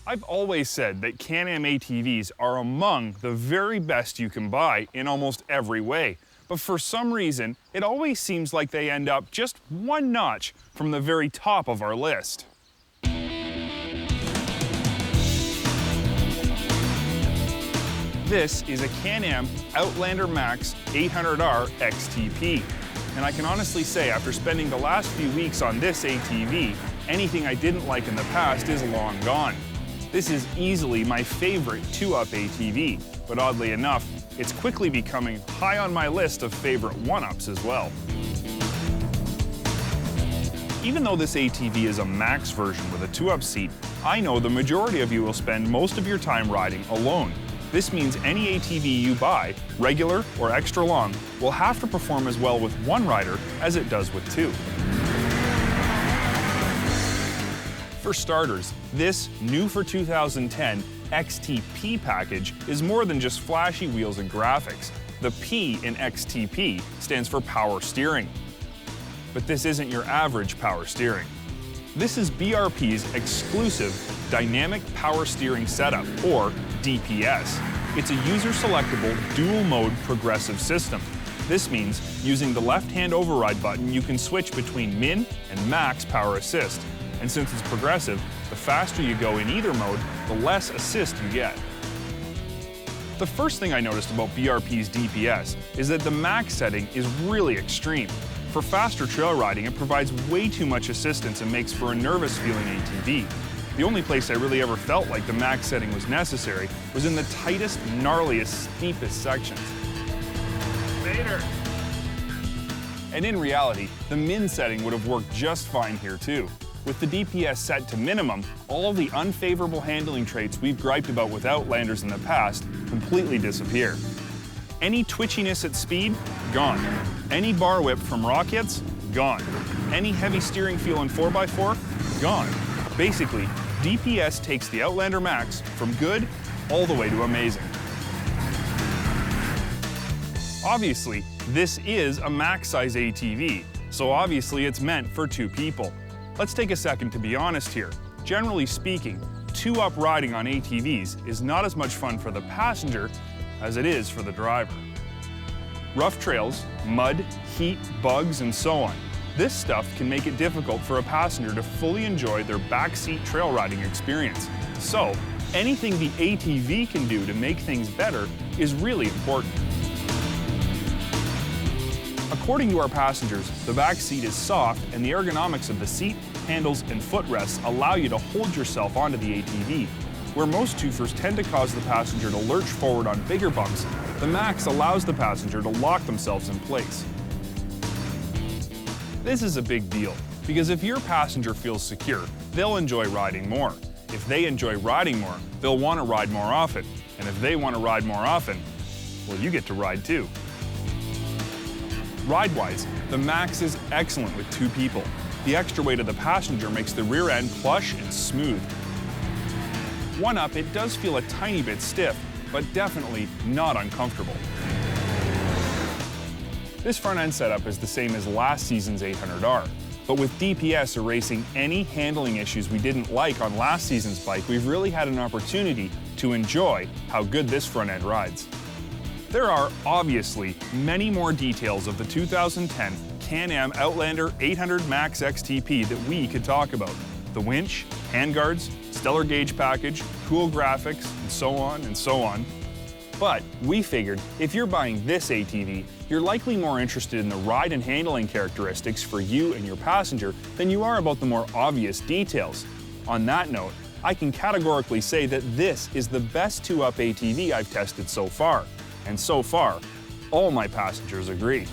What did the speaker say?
I've always said that Can-Am ATVs are among the very best you can buy in almost every way, but for some reason, it always seems like they end up just one notch from the very top of our list. This is a Can-Am Outlander Max 800R XTP, and I can honestly say after spending the last few weeks on this ATV, anything I didn't like in the past is long gone. This is easily my favorite 2-up ATV, but oddly enough, it's quickly becoming high on my list of favorite 1-ups as well. Even though this ATV is a Max version with a 2-up seat, I know the majority of you will spend most of your time riding alone. This means any ATV you buy, regular or extra long, will have to perform as well with one rider as it does with two. For starters, this new for 2010 XTP package is more than just flashy wheels and graphics. The P in XTP stands for power steering. But this isn't your average power steering. This is BRP's exclusive Dynamic Power Steering Setup, or DPS. It's a user-selectable dual-mode progressive system. This means using the left-hand override button, you can switch between min and max power assist. And since it's progressive, the faster you go in either mode, the less assist you get. The first thing I noticed about BRP's DPS is that the max setting is really extreme. For faster trail riding, it provides way too much assistance and makes for a nervous feeling ATV. The only place I really ever felt like the max setting was necessary was in the tightest, gnarliest, steepest sections. Later. And in reality, the min setting would have worked just fine here too. With the DPS set to minimum, all of the unfavorable handling traits we've griped about with Outlanders in the past completely disappear. Any twitchiness at speed? Gone. Any bar whip from rock hits? Gone. Any heavy steering feel in 4x4? Gone. Basically, DPS takes the Outlander Max from good all the way to amazing. Obviously, this is a max-size ATV, so obviously it's meant for two people. Let's take a second to be honest here. Generally speaking, 2-up riding on ATVs is not as much fun for the passenger as it is for the driver. Rough trails, mud, heat, bugs, and so on. This stuff can make it difficult for a passenger to fully enjoy their backseat trail riding experience. So, anything the ATV can do to make things better is really important. According to our passengers, the back seat is soft and the ergonomics of the seat, handles, and footrests allow you to hold yourself onto the ATV. Where most twofers tend to cause the passenger to lurch forward on bigger bumps, the Max allows the passenger to lock themselves in place. This is a big deal, because if your passenger feels secure, they'll enjoy riding more. If they enjoy riding more, they'll want to ride more often. And if they want to ride more often, well, you get to ride too. Ride-wise, the Max is excellent with two people. The extra weight of the passenger makes the rear end plush and smooth. 1-up, it does feel a tiny bit stiff, but definitely not uncomfortable. This front end setup is the same as last season's 800R, but with DPS erasing any handling issues we didn't like on last season's bike, we've really had an opportunity to enjoy how good this front end rides. There are obviously many more details of the 2010 Can-Am Outlander 800 Max XTP that we could talk about. The winch, handguards, stellar gauge package, cool graphics, and so on and so on. But we figured if you're buying this ATV, you're likely more interested in the ride and handling characteristics for you and your passenger than you are about the more obvious details. On that note, I can categorically say that this is the best 2-up ATV I've tested so far. And so far, all my passengers agree.